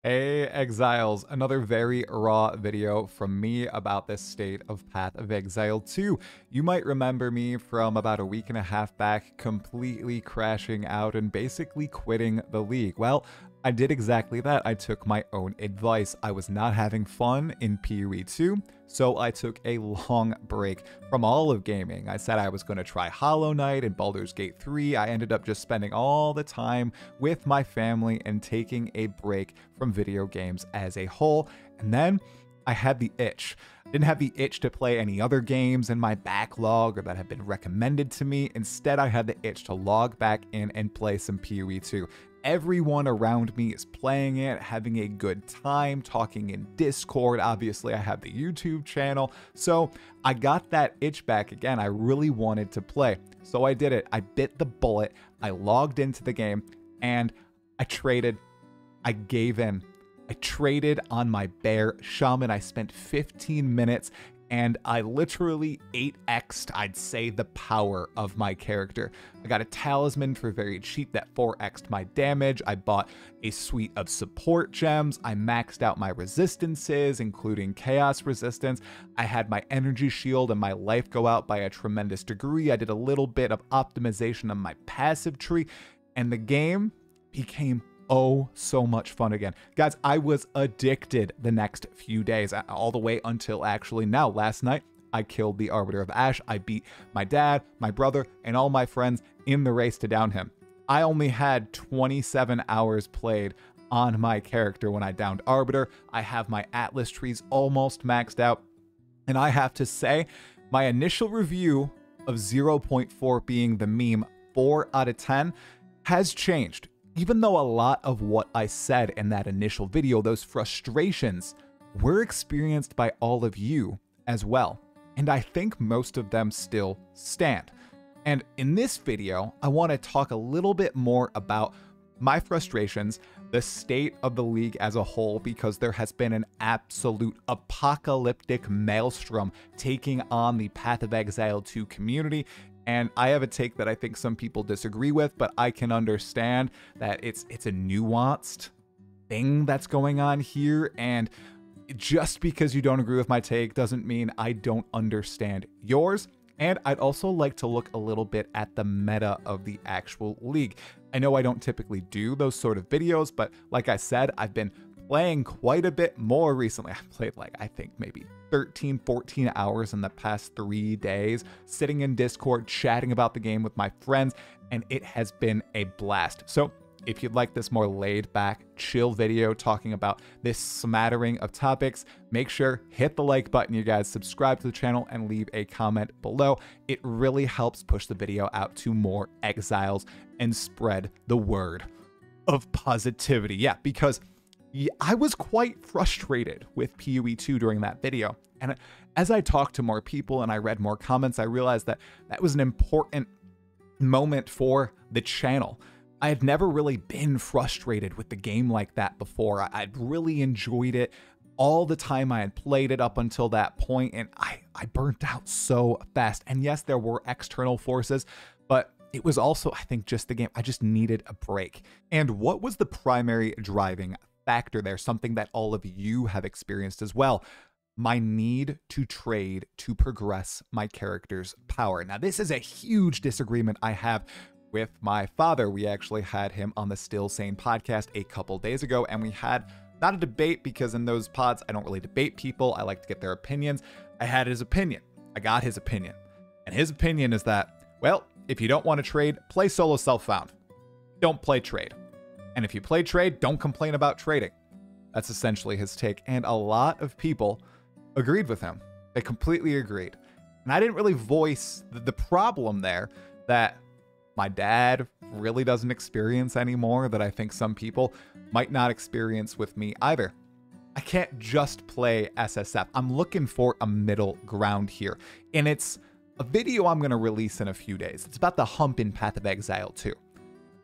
Hey Exiles, another very raw video from me about this state of Path of Exile 2. You might remember me from about a week and a half back completely crashing out and basically quitting the league. Well, I did exactly that. I took my own advice. I was not having fun in PoE 2, so I took a long break from all of gaming. I said I was going to try Hollow Knight and Baldur's Gate 3. I ended up just spending all the time with my family and taking a break from video games as a whole. And then I had the itch. I didn't have the itch to play any other games in my backlog or that have been recommended to me. Instead, I had the itch to log back in and play some PoE 2. Everyone around me is playing it, having a good time, talking in Discord. Obviously, I have the YouTube channel. So I got that itch back again. I really wanted to play. So I did it. I bit the bullet. I logged into the game and I traded. I gave in. I traded on my bear shaman. I spent 15 minutes and I literally 8x'd, I'd say, the power of my character. I got a talisman for very cheap that 4x'd my damage. I bought a suite of support gems. I maxed out my resistances, including chaos resistance. I had my energy shield and my life go out by a tremendous degree. I did a little bit of optimization on my passive tree, and the game became so much fun again. Guys, I was addicted the next few days, all the way until actually now. Last night, I killed the Arbiter of Ash. I beat my dad, my brother, and all my friends in the race to down him. I only had 27 hours played on my character when I downed Arbiter. I have my Atlas trees almost maxed out. And I have to say, my initial review of 0.4 being the meme 4 out of 10 has changed. Even though a lot of what I said in that initial video, those frustrations, were experienced by all of you as well. And I think most of them still stand. And in this video, I want to talk a little bit more about my frustrations, the state of the league as a whole, because there has been an absolute apocalyptic maelstrom taking on the Path of Exile 2 community. And I have a take that I think some people disagree with, but I can understand that it's a nuanced thing that's going on here. And just because you don't agree with my take doesn't mean I don't understand yours. And I'd also like to look a little bit at the meta of the actual league. I know I don't typically do those sort of videos, but like I said, I've been playing quite a bit more recently. I've played I think maybe 13, 14 hours in the past 3 days, sitting in Discord, chatting about the game with my friends, and it has been a blast. So if you'd like this more laid back, chill video talking about this smattering of topics, make sure hit the like button, you guys, subscribe to the channel, and leave a comment below. It really helps push the video out to more exiles and spread the word of positivity. Yeah, because I was quite frustrated with PoE 2 during that video. And as I talked to more people and I read more comments, I realized that that was an important moment for the channel. I had never really been frustrated with the game like that before. I'd really enjoyed it all the time I had played it up until that point, and I burnt out so fast. And yes, there were external forces, but it was also, I think, just the game. I just needed a break. And what was the primary driving factor there? Something that all of you have experienced as well. My need to trade to progress my character's power. Now, this is a huge disagreement I have with my father. We actually had him on the Still Sane podcast a couple days ago, and we had not a debate, because in those pods, I don't really debate people. I like to get their opinions. I had his opinion. I got his opinion. And his opinion is that, well, if you don't want to trade, play solo self-found. Don't play trade. And if you play trade, don't complain about trading. That's essentially his take. And a lot of people agreed with him. They completely agreed. And I didn't really voice the problem there that my dad really doesn't experience anymore, that I think some people might not experience with me either. I can't just play SSF. I'm looking for a middle ground here. And it's a video I'm going to release in a few days. It's about the hump in Path of Exile 2.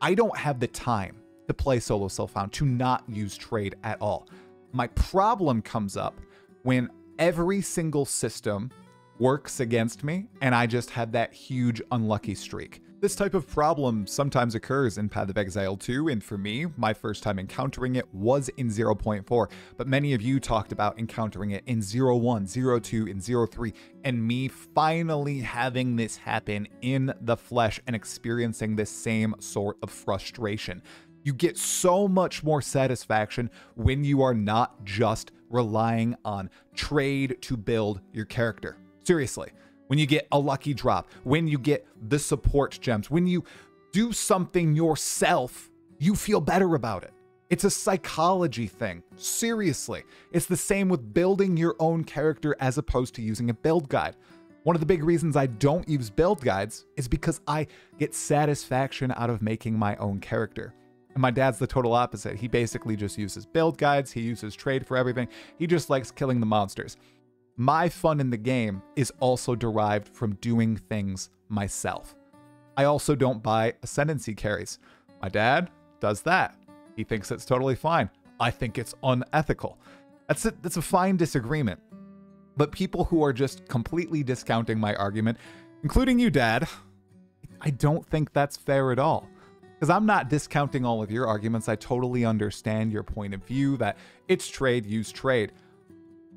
I don't have the time to play solo self-found, to not use trade at all. My problem comes up when every single system works against me and I just have that huge unlucky streak. This type of problem sometimes occurs in Path of Exile 2, and for me, my first time encountering it was in 0.4, but many of you talked about encountering it in 0.1, 0.2, and 0.3, and me finally having this happen in the flesh and experiencing this same sort of frustration. You get so much more satisfaction when you are not just relying on trade to build your character. Seriously. When you get a lucky drop, when you get the support gems, when you do something yourself, you feel better about it. It's a psychology thing. Seriously. It's the same with building your own character as opposed to using a build guide. One of the big reasons I don't use build guides is because I get satisfaction out of making my own character. And my dad's the total opposite. He basically just uses build guides. He uses trade for everything. He just likes killing the monsters. My fun in the game is also derived from doing things myself. I also don't buy ascendancy carries. My dad does that. He thinks it's totally fine. I think it's unethical. That's a fine disagreement. But people who are just completely discounting my argument, including you, Dad, I don't think that's fair at all. Because I'm not discounting all of your arguments. I totally understand your point of view that it's trade, use trade.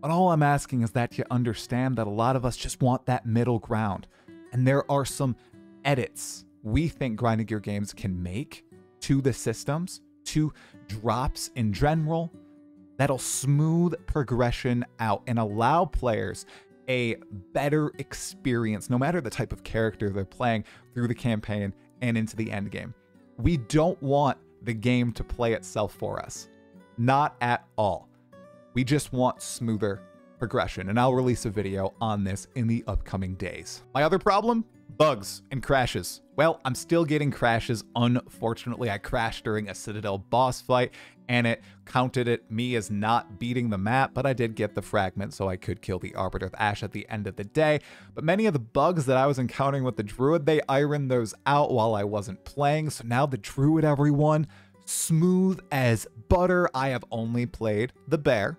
But all I'm asking is that you understand that a lot of us just want that middle ground. And there are some edits we think grinding gear games can make to the systems, to drops in general, that'll smooth progression out and allow players a better experience, no matter the type of character they're playing through the campaign and into the end game. We don't want the game to play itself for us. Not at all. We just want smoother progression, and I'll release a video on this in the upcoming days. My other problem? Bugs and crashes. Well, I'm still getting crashes. Unfortunately, I crashed during a Citadel boss fight, and it counted at me as not beating the map, but I did get the fragment, so I could kill the Arbiter of Ash at the end of the day. But many of the bugs that I was encountering with the Druid, they ironed those out while I wasn't playing, so now the Druid, everyone, smooth as butter. I have only played the Bear,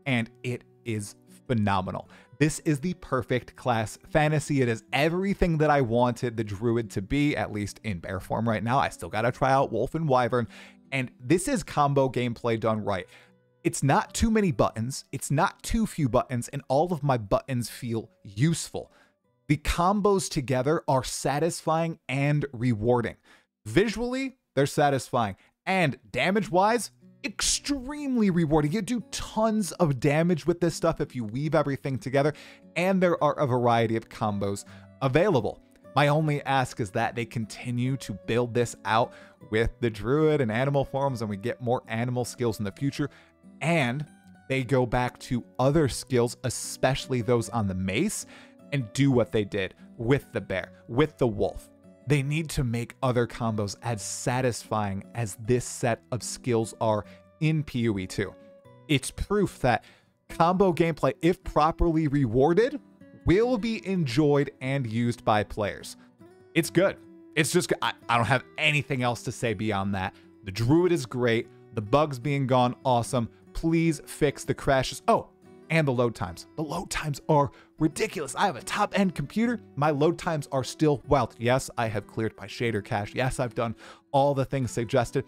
and it is phenomenal. This is the perfect class fantasy. It is everything that I wanted the Druid to be, at least in Bear form right now. I still gotta try out Wolf and Wyvern, and this is combo gameplay done right. It's not too many buttons, it's not too few buttons, and all of my buttons feel useful. The combos together are satisfying and rewarding. Visually, they're satisfying, and damage-wise, extremely rewarding. You do tons of damage with this stuff if you weave everything together, and there are a variety of combos available. My only ask is that they continue to build this out with the Druid and animal forms, and we get more animal skills in the future, and they go back to other skills, especially those on the mace, and do what they did with the Bear, with the Wolf. They need to make other combos as satisfying as this set of skills are in PoE 2. It's proof that combo gameplay, if properly rewarded, will be enjoyed and used by players. It's good. It's just good. I don't have anything else to say beyond that. The Druid is great. The bugs being gone, awesome. Please fix the crashes. Oh, and the load times. The load times are ridiculous. I have a top-end computer. My load times are still wild. Yes, I have cleared my shader cache. Yes, I've done all the things suggested.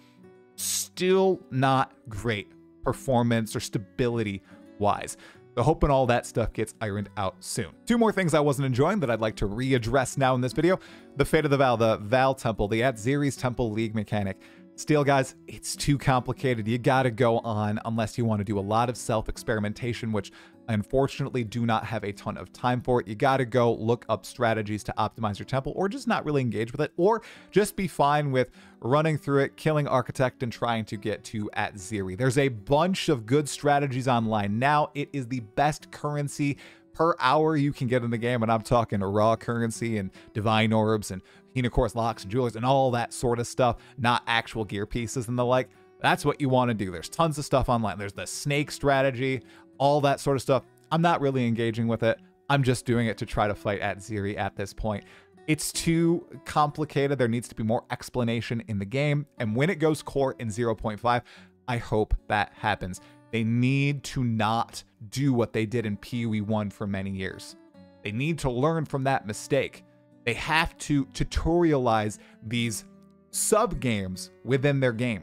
Still not great performance or stability-wise. So hoping all that stuff gets ironed out soon. Two more things I wasn't enjoying that I'd like to readdress now in this video. The Fate of the Val Temple, the Atziri Temple League mechanic. Still, guys, it's too complicated. You gotta go on unless you want to do a lot of self-experimentation, which I unfortunately do not have a ton of time for it. You gotta go look up strategies to optimize your temple, or just not really engage with it, or just be fine with running through it, killing Architect, and trying to get to Atziri. There's a bunch of good strategies online now. It is the best currency per hour you can get in the game, and I'm talking raw currency and divine orbs and Course locks and jewelers and all that sort of stuff, not actual gear pieces and the like. That's what you want to do. There's tons of stuff online. There's the snake strategy, all that sort of stuff. I'm not really engaging with it. I'm just doing it to try to fight Atziri at this point. It's too complicated. There needs to be more explanation in the game. And when it goes core in 0.5, I hope that happens. They need to not do what they did in PoE 1 for many years. They need to learn from that mistake. They have to tutorialize these sub-games within their game,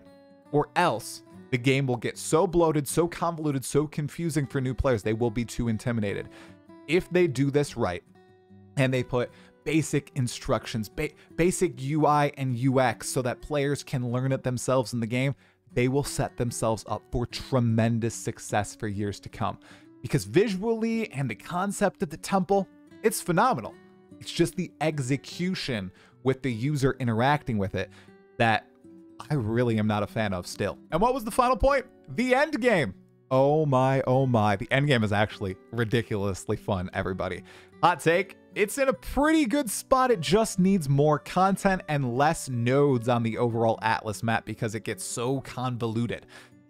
or else the game will get so bloated, so convoluted, so confusing for new players, they will be too intimidated. If they do this right, and they put basic instructions, basic UI and UX so that players can learn it themselves in the game, they will set themselves up for tremendous success for years to come. Because visually and the concept of the temple, it's phenomenal. It's just the execution with the user interacting with it that I really am not a fan of still. And what was the final point? The end game. Oh my, oh my. The end game is actually ridiculously fun, everybody. Hot take, it's in a pretty good spot. It just needs more content and less nodes on the overall Atlas map because it gets so convoluted.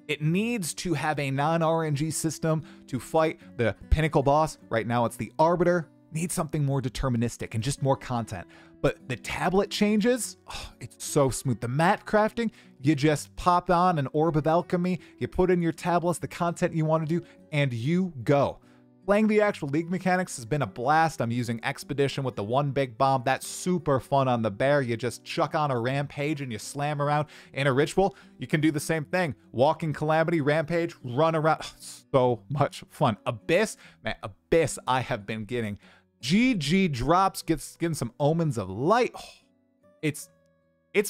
It needs to have a non-RNG system to fight the pinnacle boss. Right now it's the Arbiter. Needs something more deterministic and just more content. But the tablet changes, oh, it's so smooth. The map crafting, you just pop on an Orb of Alchemy, you put in your tablets, the content you want to do, and you go. Playing the actual League mechanics has been a blast. I'm using Expedition with the one big bomb. That's super fun on the bear. You just chuck on a Rampage and you slam around. In a Ritual, you can do the same thing. Walking Calamity, Rampage, run around. So much fun. Abyss, man, Abyss I have been getting GG drops, getting some Omens of Light. Oh, it's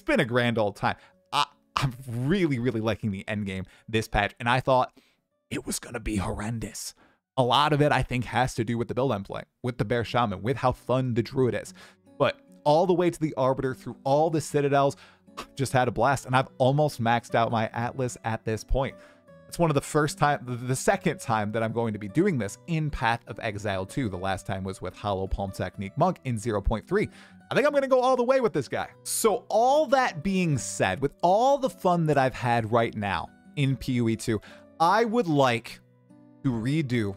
been a grand old time. I'm really, really liking the end game this patch, and I thought it was going to be horrendous. A lot of it, I think, has to do with the build I'm playing, with the Bear Shaman, with how fun the Druid is. But all the way to the Arbiter, through all the Citadels, just had a blast, and I've almost maxed out my Atlas at this point. It's one of the second time that I'm going to be doing this in Path of Exile 2. The last time was with Hollow Palm Technique Monk in 0.3. I think I'm going to go all the way with this guy. So all that being said, with all the fun that I've had right now in PoE 2, I would like to redo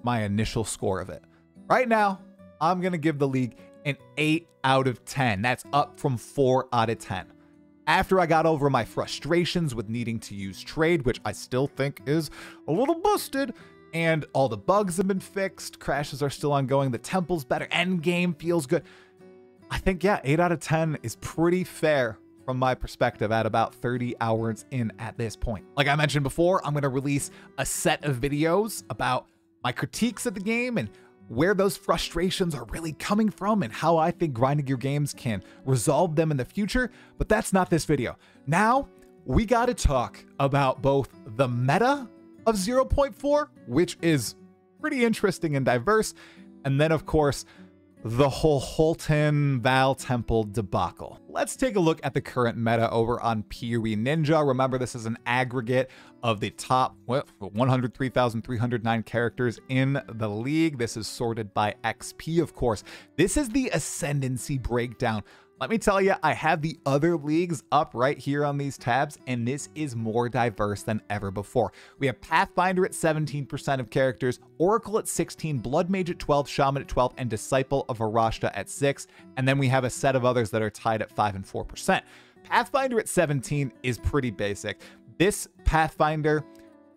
my initial score of it. Right now, I'm going to give the League an 8 out of 10. That's up from 4 out of 10. After I got over my frustrations with needing to use trade, which I still think is a little busted, and all the bugs have been fixed, crashes are still ongoing, the temple's better, endgame feels good. I think, yeah, 8 out of 10 is pretty fair from my perspective at about 30 hours in at this point. Like I mentioned before, I'm going to release a set of videos about my critiques of the game and where those frustrations are really coming from and how I think grinding your games can resolve them in the future, but that's not this video. Now, we got to talk about both the meta of 0.4, which is pretty interesting and diverse, and then, of course, the whole Holton Val Temple debacle. Let's take a look at the current meta over on PoE Ninja. Remember, this is an aggregate of the top 103,309 characters in the league. This is sorted by XP, of course. This is the Ascendancy breakdown. Let me tell you, I have the other leagues up right here on these tabs, and this is more diverse than ever before. We have Pathfinder at 17% of characters, Oracle at 16, Blood Mage at 12, Shaman at 12, and Disciple of Arashta at 6. And then we have a set of others that are tied at 5 and 4%. Pathfinder at 17 is pretty basic. This Pathfinder,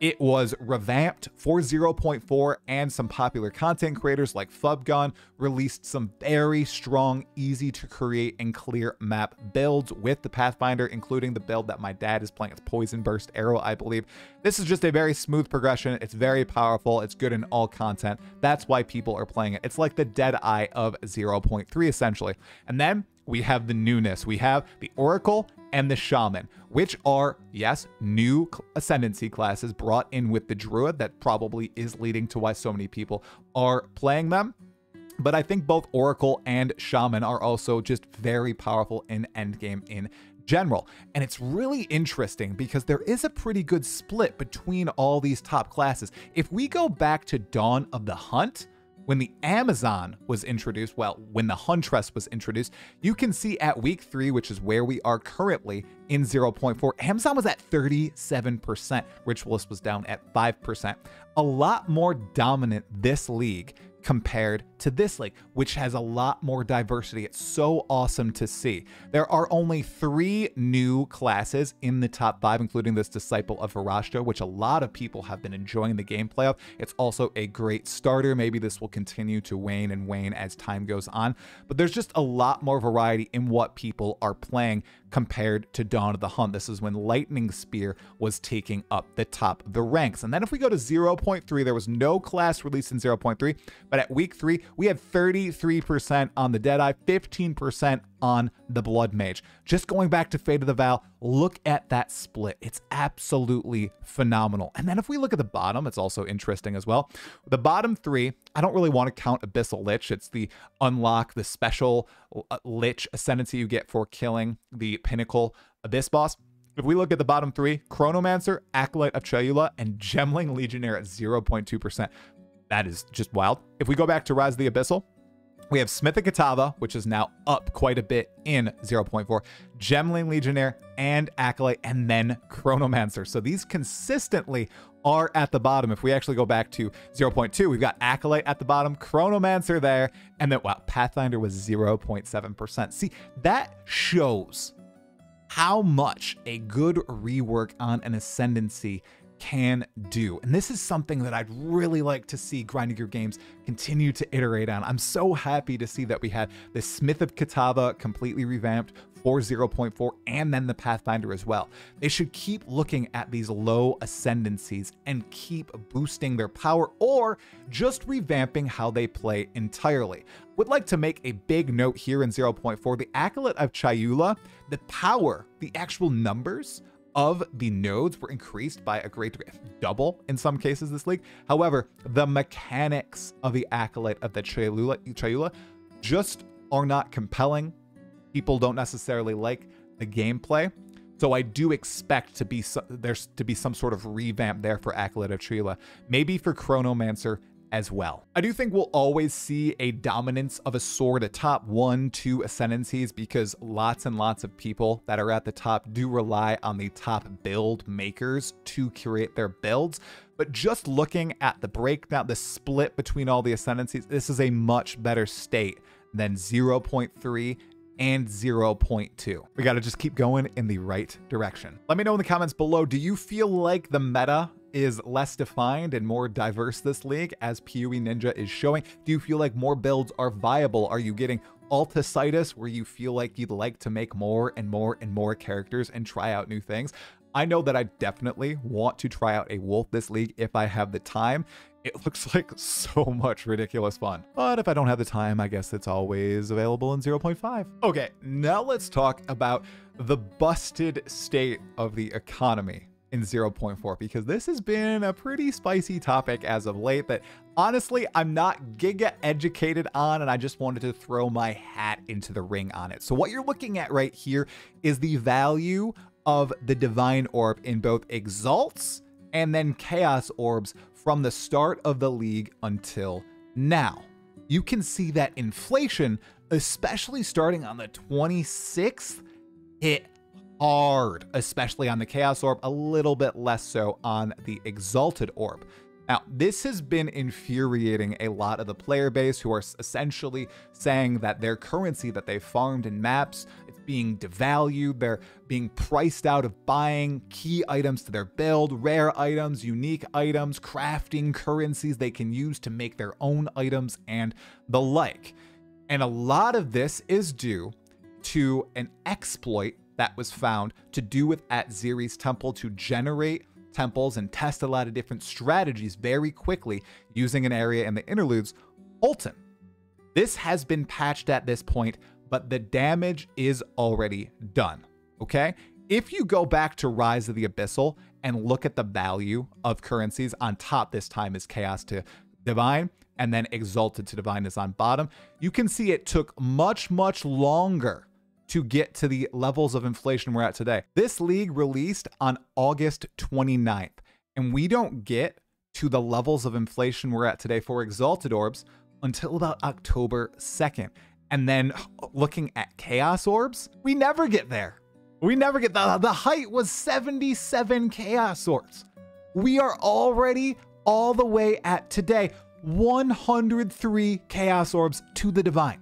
it was revamped for 0.4, and some popular content creators like Fubgun released some very strong, easy to create and clear map builds with the Pathfinder, including the build that my dad is playing. It's Poison Burst Arrow, I believe. This is just a very smooth progression. It's very powerful. It's good in all content. That's why people are playing it. It's like the Deadeye of 0.3, essentially. And then we have the newness. We have the Oracle and the Shaman, which are, yes, new Ascendancy classes brought in with the Druid. That probably is leading to why so many people are playing them. But I think both Oracle and Shaman are also just very powerful in endgame in general. And it's really interesting because there is a pretty good split between all these top classes. If we go back to Dawn of the Hunt, when the Amazon was introduced, well, when the Huntress was introduced, you can see at week 3, which is where we are currently in 0.4, Amazon was at 37%. Ritualist was down at 5%. A lot more dominant this league compared to this league, which has a lot more diversity. It's so awesome to see. There are only 3 new classes in the top 5, including this Disciple of Varashta, which a lot of people have been enjoying the gameplay of. It's also a great starter. Maybe this will continue to wane and wane as time goes on, but there's just a lot more variety in what people are playing compared to Dawn of the Hunt. This is when Lightning Spear was taking up the top of the ranks. And then if we go to 0.3, there was no class released in 0.3, but at week 3, we had 33% on the Deadeye, 15% on the Blood Mage. Just going back to Fate of the Vow, look at that split. It's absolutely phenomenal. And then if we look at the bottom, it's also interesting as well. The bottom 3, I don't really want to count Abyssal Lich. It's the unlock, the special Lich ascendancy you get for killing the Pinnacle Abyss boss. If we look at the bottom 3, Chronomancer, Acolyte of Chayula, and Gemling Legionnaire at 0.2%. That is just wild. If we go back to Rise of the Abyssal, we have Smith of Katava, which is now up quite a bit in 0.4, Gemling Legionnaire, and Acolyte, and then Chronomancer. So these consistently are at the bottom. If we actually go back to 0.2, we've got Acolyte at the bottom, Chronomancer there, and then, wow, Pathfinder was 0.7%. See, that shows how much a good rework on an Ascendancy can do. And this is something that I'd really like to see Grinding Gear Games continue to iterate on. I'm so happy to see that we had the Smith of Katava completely revamped for 0.4 and then the Pathfinder as well. They should keep looking at these low ascendancies and keep boosting their power or just revamping how they play entirely. Would like to make a big note here in 0.4, the Acolyte of Chayula, the power, the actual numbers of the nodes were increased by a great degree, double in some cases this league. However, the mechanics of the Acolyte of the Chayula just are not compelling. People don't necessarily like the gameplay. So I do expect there's to be some sort of revamp there for Acolyte of Chayula, maybe for Chronomancer as well. I do think we'll always see a dominance of a sword atop 1-2 ascendancies because lots and lots of people that are at the top do rely on the top build makers to curate their builds. But just looking at the breakdown, the split between all the ascendancies, this is a much better state than 0.3 and 0.2. We got to just keep going in the right direction. Let me know in the comments below, do you feel like the meta is less defined and more diverse this league as PoE Ninja is showing? Do you feel like more builds are viable? Are you getting alticitis where you feel like you'd like to make more and more and more characters and try out new things? I know that I definitely want to try out a wolf this league if I have the time. It looks like so much ridiculous fun. But if I don't have the time, I guess it's always available in 0.5. Okay, now let's talk about the busted state of the economy in 0.4, because this has been a pretty spicy topic as of late that honestly I'm not giga educated on, and I just wanted to throw my hat into the ring on it. So what you're looking at right here is the value of the Divine Orb in both Exalts and then Chaos Orbs from the start of the league until now. You can see that inflation, especially starting on the 26th, hit hard, especially on the Chaos Orb, a little bit less so on the Exalted Orb. Now, this has been infuriating a lot of the player base who are essentially saying that their currency that they farmed in maps, it's being devalued. They're being priced out of buying key items to their build, rare items, unique items, crafting currencies they can use to make their own items and the like. And a lot of this is due to an exploit that was found to do with Atziri's Temple to generate temples and test a lot of different strategies very quickly using an area in the interludes, Holton. This has been patched at this point, but the damage is already done, okay? If you go back to Rise of the Abyssal and look at the value of currencies, on top this time is Chaos to Divine, and then Exalted to Divine is on bottom, you can see it took much, much longer to get to the levels of inflation we're at today. This league released on August 29th, and we don't get to the levels of inflation we're at today for Exalted Orbs until about October 2nd. And then looking at Chaos Orbs, we never get there. We never get the height was 77 Chaos Orbs. We are already all the way at today. 103 Chaos Orbs to the Divine.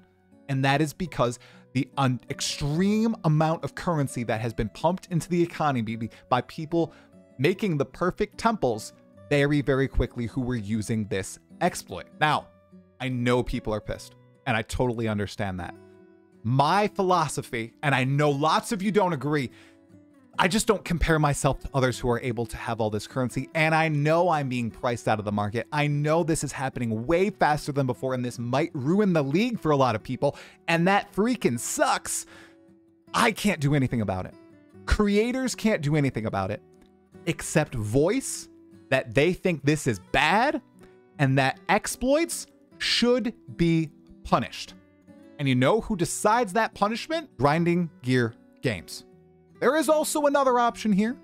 And that is because the extreme amount of currency that has been pumped into the economy by people making the perfect temples very, very quickly who were using this exploit. Now, I know people are pissed, and I totally understand that. My philosophy, and I know lots of you don't agree, I just don't compare myself to others who are able to have all this currency, and I know I'm being priced out of the market. I know this is happening way faster than before, and this might ruin the league for a lot of people, and that freaking sucks. I can't do anything about it. Creators can't do anything about it, except voice that they think this is bad, and that exploits should be punished. And you know who decides that punishment? Grinding Gear Games. There is also another option here.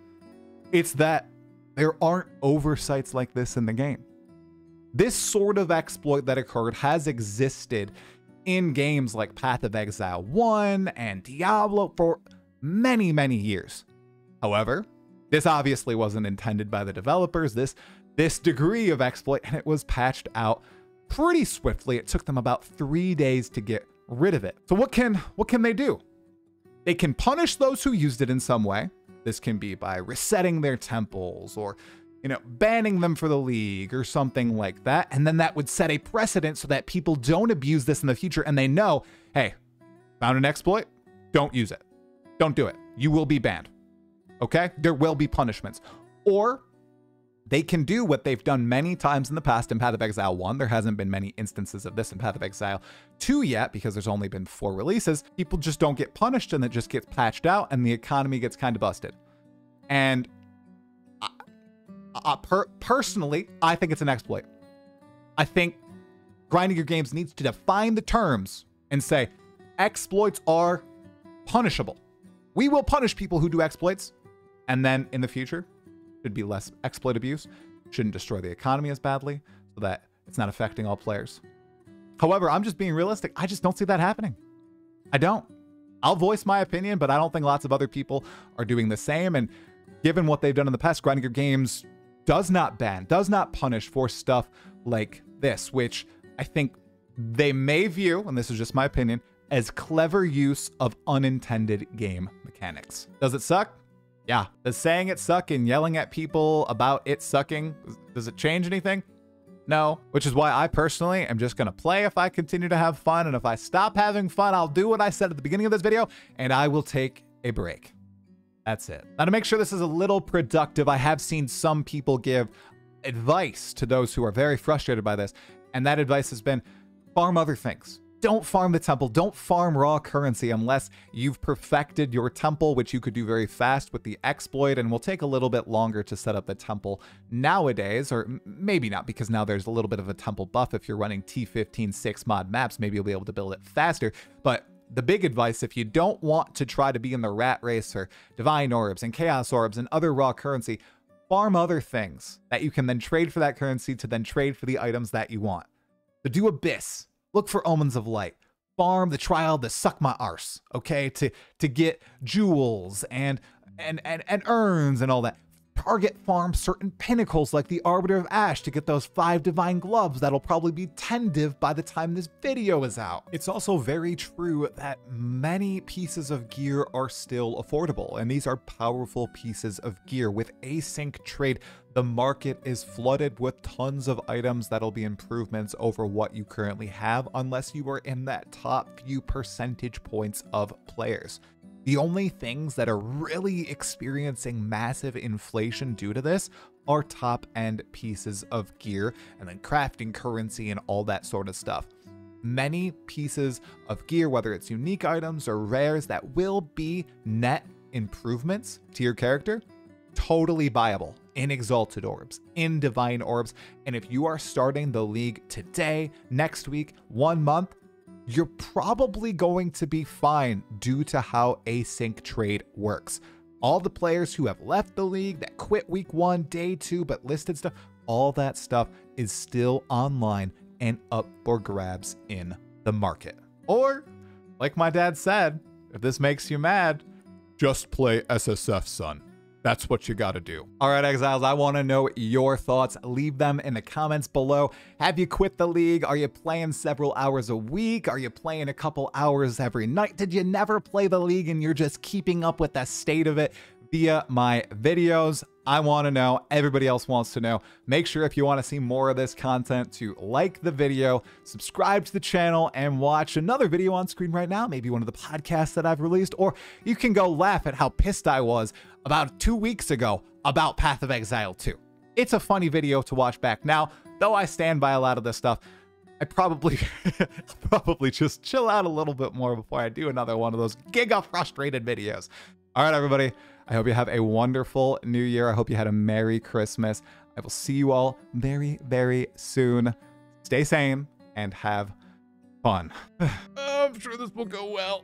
It's that there aren't oversights like this in the game. This sort of exploit that occurred has existed in games like Path of Exile 1 and Diablo for many, many years. However, this obviously wasn't intended by the developers, this degree of exploit, and it was patched out pretty swiftly. It took them about 3 days to get rid of it. So what can they do? They can punish those who used it in some way. This can be by resetting their temples or, banning them for the league or something like that. And then that would set a precedent so that people don't abuse this in the future, and they know, hey, found an exploit, don't use it. Don't do it. You will be banned. Okay? There will be punishments. Or they can do what they've done many times in the past in Path of Exile 1. There hasn't been many instances of this in Path of Exile 2 yet because there's only been 4 releases. People just don't get punished, and it just gets patched out, and the economy gets kind of busted. And personally, I think it's an exploit. I think Grinding Your Games needs to define the terms and say exploits are punishable. We will punish people who do exploits, and then in the future, should be less exploit abuse, shouldn't destroy the economy as badly, so that it's not affecting all players. However, I'm just being realistic. I just don't see that happening. I don't. I'll voice my opinion, but I don't think lots of other people are doing the same. And given what they've done in the past, Grinding Your Games does not ban, does not punish for stuff like this, which I think they may view, and this is just my opinion, as clever use of unintended game mechanics. Does it suck? Yeah. Does saying it suck and yelling at people about it sucking, does it change anything? No. Which is why I personally am just going to play if I continue to have fun. And if I stop having fun, I'll do what I said at the beginning of this video, and I will take a break. That's it. Now, to make sure this is a little productive, I have seen some people give advice to those who are very frustrated by this. And that advice has been farm other things. Don't farm the temple. Don't farm raw currency unless you've perfected your temple, which you could do very fast with the exploit, and will take a little bit longer to set up the temple nowadays, or maybe not, because now there's a little bit of a temple buff. If you're running T15 6 mod maps, maybe you'll be able to build it faster. But the big advice, if you don't want to try to be in the rat race for divine orbs and chaos orbs and other raw currency, farm other things that you can then trade for that currency to then trade for the items that you want. So do Abyss. Look for Omens of Light. Farm the trial to suck my arse, okay? To get jewels and urns and all that. Target farm certain pinnacles like the Arbiter of Ash to get those 5 divine gloves that'll probably be 10 div by the time this video is out. It's also very true that many pieces of gear are still affordable, and these are powerful pieces of gear. With async trade, the market is flooded with tons of items that'll be improvements over what you currently have, unless you are in that top few percentage points of players. The only things that are really experiencing massive inflation due to this are top-end pieces of gear and then crafting currency and all that sort of stuff. Many pieces of gear, whether it's unique items or rares, that will be net improvements to your character, totally viable in Exalted Orbs, in Divine Orbs. And if you are starting the league today, next week, 1 month, you're probably going to be fine due to how async trade works. All the players who have left the league, that quit week 1, day 2, but listed stuff, all that stuff is still online and up for grabs in the market. Or, like my dad said, if this makes you mad, just play SSF, son. that's what you gotta do. All right, Exiles, I wanna know your thoughts. Leave them in the comments below. Have you quit the league? Are you playing several hours a week? Are you playing a couple hours every night? Did you never play the league and you're just keeping up with the state of it via my videos? I wanna know, everybody else wants to know. Make sure if you wanna see more of this content to like the video, subscribe to the channel, and watch another video on screen right now, maybe one of the podcasts that I've released, or you can go laugh at how pissed I was about 2 weeks ago about Path of Exile 2. It's a funny video to watch back now, though I stand by a lot of this stuff. I probably just chill out a little bit more before I do another one of those giga frustrated videos. All right, everybody. I hope you have a wonderful new year. I hope you had a Merry Christmas. I will see you all very, very soon. Stay sane and have fun. I'm sure this will go well.